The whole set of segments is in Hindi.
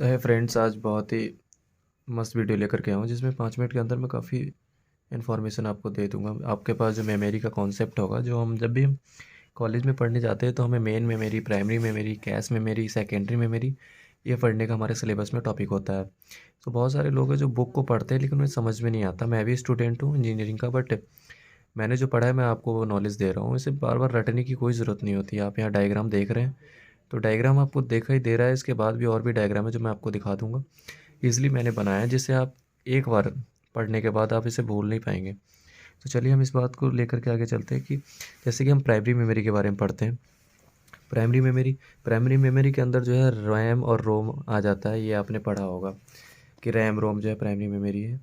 तो है फ्रेंड्स, आज बहुत ही मस्त वीडियो लेकर के आया हूँ जिसमें 5 मिनट के अंदर मैं काफ़ी इन्फॉर्मेशन आपको दे दूँगा। आपके पास जो मेमोरी का कॉन्सेप्ट होगा, जो हम जब भी हम कॉलेज में पढ़ने जाते हैं तो हमें main memory, primary memory, cache memory, secondary memory, ये पढ़ने का हमारे सिलेबस में टॉपिक होता है। तो बहुत सारे लोग हैं जो बुक को पढ़ते हैं लेकिन उन्हें समझ में नहीं आता। मैं भी स्टूडेंट हूँ इंजीनियरिंग का, बट मैंने जो पढ़ा है मैं आपको वो नॉलेज दे रहा हूँ। इसे बार बार रटने की कोई ज़रूरत नहीं होती। आप यहाँ डायग्राम देख रहे हैं, तो डायग्राम आपको देखा ही दे रहा है। इसके बाद भी और भी डायग्राम है जो मैं आपको दिखा दूँगा। ईज़िली मैंने बनाया है जिससे आप एक बार पढ़ने के बाद आप इसे भूल नहीं पाएंगे। तो चलिए हम इस बात को लेकर के आगे चलते हैं कि जैसे कि हम प्राइमरी मेमोरी के बारे में पढ़ते हैं। प्राइमरी मेमोरी के अंदर जो है रैम और रोम आ जाता है। ये आपने पढ़ा होगा कि रैम रोम जो है प्राइमरी मेमोरी है।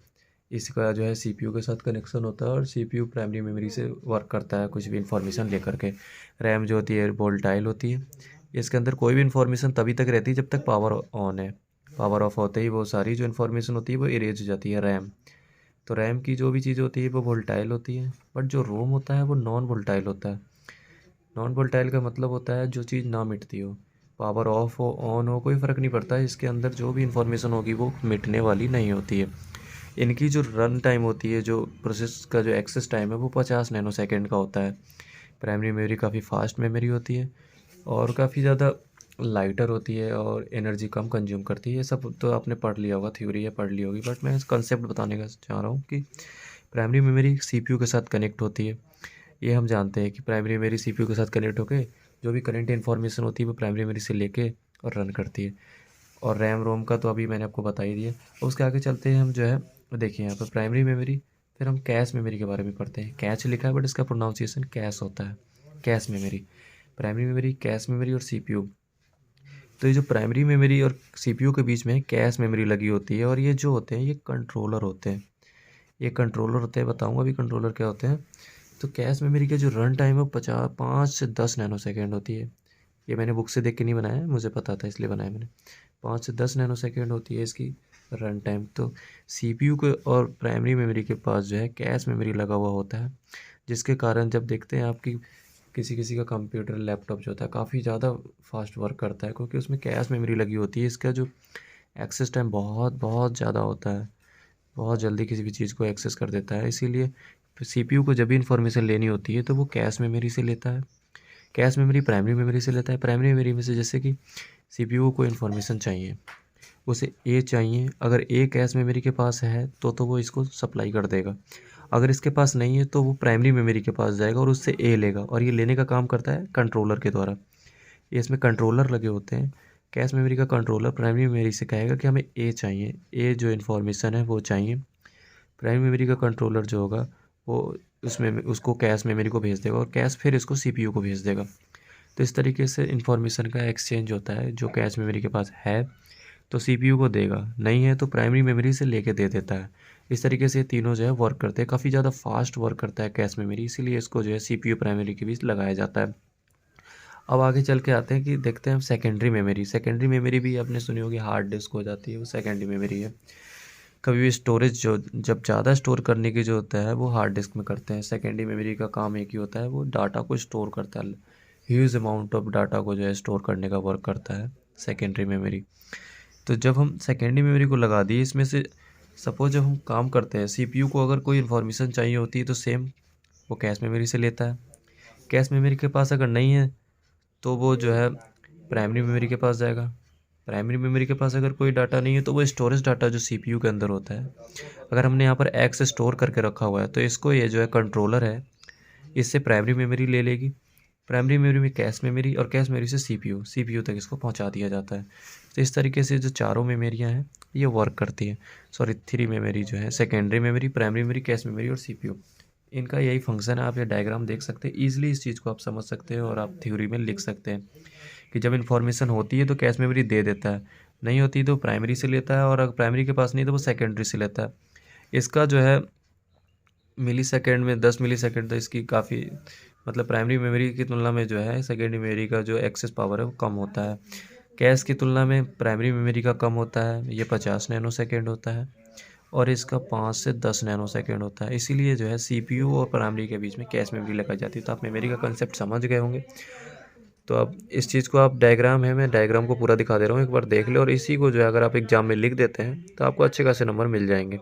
इसका जो है सीपीयू के साथ कनेक्शन होता है और सीपीयू प्राइमरी मेमोरी से वर्क करता है कुछ भी इन्फॉर्मेशन लेकर के। रैम जो होती है वोलेटाइल होती है। इसके अंदर कोई भी इन्फॉर्मेशन तभी तक रहती है जब तक पावर ऑन है। पावर ऑफ होते ही वो सारी जो इन्फॉर्मेशन होती है वो इरेज हो जाती है। रैम, तो रैम की जो भी चीज़ होती है वो वोलेटाइल होती है, बट जो रोम होता है वो नॉन वोलेटाइल होता है। नॉन वोलेटाइल का मतलब होता है जो चीज़ ना मिटती हो। पावर ऑफ हो ऑन हो कोई फ़र्क नहीं पड़ता है, इसके अंदर जो भी इन्फॉर्मेशन होगी वो मिटने वाली नहीं होती है। इनकी जो रन टाइम होती है, जो प्रोसेस का जो एक्सेस टाइम है वो 50 नैनो सेकेंड का होता है। प्राइमरी मेमोरी काफ़ी फास्ट मेमोरी होती है और काफ़ी ज़्यादा लाइटर होती है और एनर्जी कम कंज्यूम करती है। ये सब तो आपने पढ़ लिया होगा, थ्योरी है पढ़ ली होगी, बट मैं इस कंसेप्ट बताने का चाह रहा हूँ कि प्राइमरी मेमोरी सीपीयू के साथ कनेक्ट होती है। ये हम जानते हैं कि प्राइमरी मेमोरी सीपीयू के साथ कनेक्ट होकर जो भी करंट इन्फॉर्मेशन होती है वो प्राइमरी मेमोरी से लेके और रन करती है। और रैम रोम का तो अभी मैंने आपको बता ही दिया। उसके आगे चलते हैं हम जो है, देखिए यहाँ पर प्राइमरी मेमोरी, फिर हम कैश मेमोरी के बारे में पढ़ते हैं। कैच लिखा है बट इसका प्रोनाउंसिएशन कैश होता है। Cache memory, primary memory, cache memory और सीपीयू। तो ये जो प्राइमरी मेमोरी और सीपीयू के बीच में कैश मेमोरी लगी होती है और ये जो होते हैं ये कंट्रोलर होते हैं। ये कंट्रोलर होते हैं, बताऊंगा अभी कंट्रोलर क्या होते हैं। तो कैश मेमोरी का जो रन टाइम है वो 5 से 10 नैनो सेकेंड होती है। ये मैंने बुक से देख के नहीं बनाया है, मुझे पता था इसलिए बनाया मैंने। 5 से 10 नैनो सेकेंड होती है इसकी रन टाइम। तो सीपीयू के और प्राइमरी मेमोरी के पास जो है कैश मेमोरी लगा हुआ होता है, जिसके कारण जब देखते हैं आपकी किसी किसी का कंप्यूटर लैपटॉप जो होता है काफ़ी ज़्यादा फास्ट वर्क करता है, क्योंकि उसमें कैश मेमोरी लगी होती है। इसका जो एक्सेस टाइम बहुत बहुत ज़्यादा होता है, बहुत जल्दी किसी भी चीज़ को एक्सेस कर देता है। इसीलिए सीपीयू को जब भी इंफॉर्मेशन लेनी होती है तो वो कैश मेमोरी से लेता है। कैश मेमोरी प्राइमरी मेमोरी से लेता है। प्राइमरी मेमोरी में से जैसे कि सीपीयू को इन्फॉर्मेशन चाहिए, उसे ए चाहिए। अगर ए कैश मेमोरी के पास है तो वो इसको सप्लाई कर देगा। अगर इसके पास नहीं है तो वो प्राइमरी मेमोरी के पास जाएगा और उससे ए लेगा, और ये लेने का काम करता है कंट्रोलर के द्वारा। ये इसमें कंट्रोलर लगे होते हैं। कैश मेमोरी का कंट्रोलर प्राइमरी मेमोरी से कहेगा कि हमें ए चाहिए, ए जो इन्फॉर्मेशन है वो चाहिए। प्राइमरी मेमोरी का कंट्रोलर जो होगा वो उसमें उसको कैश मेमोरी को भेज देगा और कैश फिर इसको सीपीयू को भेज देगा। तो इस तरीके से इन्फॉर्मेशन का एक्सचेंज होता है। जो कैश मेमोरी के पास है तो सीपीयू को देगा, नहीं है तो प्राइमरी मेमोरी से लेके दे देता है। इस तरीके से तीनों जो है वर्क करते हैं। काफ़ी ज़्यादा फास्ट वर्क करता है कैश मेमोरी, इसीलिए इसको जो है सीपीयू प्राइमरी के बीच लगाया जाता है। अब आगे चल के आते हैं कि देखते हैं हम सेकेंडरी मेमोरी। सेकेंडरी मेमोरी भी आपने सुनी होगी, हार्ड डिस्क हो जाती है, वो सेकेंडरी मेमोरी है। कभी भी स्टोरेज जो जब ज़्यादा स्टोर करने की जो होता है वो हार्ड डिस्क में करते हैं। सेकेंडरी मेमोरी का काम एक ही होता है, वो डाटा को स्टोर करता है। ह्यूज अमाउंट ऑफ डाटा को जो है स्टोर करने का वर्क करता है सेकेंडरी मेमोरी। तो जब हम सेकेंडरी मेमोरी को लगा दिए, इसमें से सपोज जब हम काम करते हैं, सीपीयू को अगर कोई इन्फॉर्मेशन चाहिए होती है तो सेम वो कैश मेमोरी से लेता है। कैश मेमोरी के पास अगर नहीं है तो वो जो है प्राइमरी मेमोरी के पास जाएगा। प्राइमरी मेमोरी के पास अगर कोई डाटा नहीं है तो वो स्टोरेज डाटा जो सीपीयू के अंदर होता है, अगर हमने यहाँ पर एक्स स्टोर करके रखा हुआ है तो इसको ये जो है कंट्रोलर है, इससे प्राइमरी मेमोरी ले लेगी। प्राइमरी मेमोरी में कैश मेमोरी और कैश मेमोरी से सीपीयू तक इसको पहुंचा दिया जाता है। तो इस तरीके से जो चारों मेमोरियाँ हैं ये वर्क करती हैं। सॉरी, 3 मेमोरी जो है, secondary memory, primary memory, cache memory और सीपीयू, इनका यही फंक्शन है। आप ये डायग्राम देख सकते हैं, ईजिली इस चीज़ को आप समझ सकते हैं और आप थ्योरी में लिख सकते हैं कि जब इन्फॉर्मेशन होती है तो कैश मेमोरी दे देता है, नहीं होती तो प्राइमरी से लेता है, और अगर प्राइमरी के पास नहीं तो वो सेकेंडरी से लेता है। इसका जो है मिली सेकेंड में 10 मिली सेकेंड, तो इसकी काफ़ी मतलब प्राइमरी मेमोरी की तुलना में जो है सेकेंडरी मेमोरी का जो एक्सेस पावर है वो कम होता है। कैश की तुलना में प्राइमरी मेमोरी का कम होता है, ये 50 नैनो सेकेंड होता है और इसका 5 से 10 नैनो सेकेंड होता है। इसीलिए जो है सीपीयू और प्राइमरी के बीच में कैश मेमोरी लगाई जाती है। तो आप मेमोरी का कंसेप्ट समझ गए होंगे। तो अब इस चीज़ को आप डायग्राम है, मैं डायग्राम को पूरा दिखा दे रहा हूँ, एक बार देख लें और इसी को जो है अगर आप एग्ज़ाम में लिख देते हैं तो आपको अच्छे खासे नंबर मिल जाएंगे।